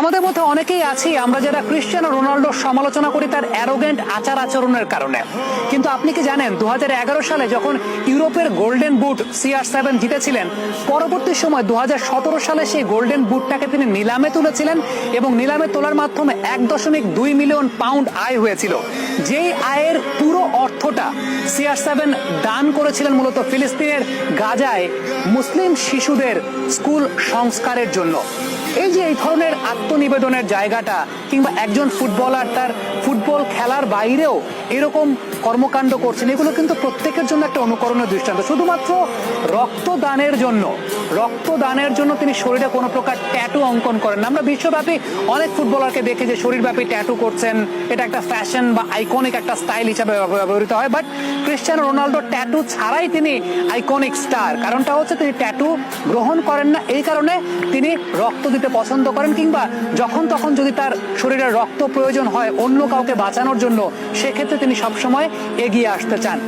আমাদের মধ্যে অনেকেই আছি আমরা যারা ক্রিশ্চিয়ানো রোনাল্ডোর সমালোচনা করি তার অ্যারোগেন্ট আচার আচরণের কারণে। কিন্তু আপনি কি জানেন 2011 সালে যখন ইউরোপের গোল্ডেন বুট CR7 জিতেছিলেন, পরবর্তী সময় 2017 সালে সেই গোল্ডেন বুটটাকে তিনি নিলামে তুলেছিলেন এবং নিলামে তোলার মাধ্যমে 1.2 মিলিয়ন পাউন্ড আয় হয়েছিল। যেই আয়ের পুরো অর্থটা CR7 দান করেছিলেন মূলত ফিলিস্তিনের গাজায় মুসলিম শিশুদের স্কুল সংস্কারের জন্য। এই যে এই ধরনের আত্মনিবেদনের জায়গাটা, কিংবা একজন ফুটবলার তার ফুটবল খেলার বাইরেও এরকম কর্মকাণ্ড করছেন, এগুলো কিন্তু প্রত্যেকের জন্য একটা অনুকরণীয় দৃষ্টান্ত। শুধুমাত্র রক্তদানের জন্য তিনি শরীরে কোনো প্রকার ট্যাটু অঙ্কন করেন না। আমরা বিশ্বব্যাপী অনেক ফুটবলারকে দেখি যে শরীরব্যাপী ট্যাটু করছেন, এটা একটা ফ্যাশন বা আইকনিক একটা স্টাইল হিসাবে ব্যবহৃত হয়। বাট ক্রিশ্চিয়ানো রোনাল্ডো ট্যাটু ছাড়াই তিনি আইকনিক স্টার। কারণটা হচ্ছে তিনি ট্যাটু গ্রহণ করেন না, এই কারণে তিনি রক্ত দিতে পছন্দ করেন, কিংবা যখন তখন যদি তার শরীরে রক্ত প্রয়োজন হয় অন্য কাউকে বাঁচানোর জন্য, সেক্ষেত্রে তিনি সবসময় এগিয়ে আসতে চান।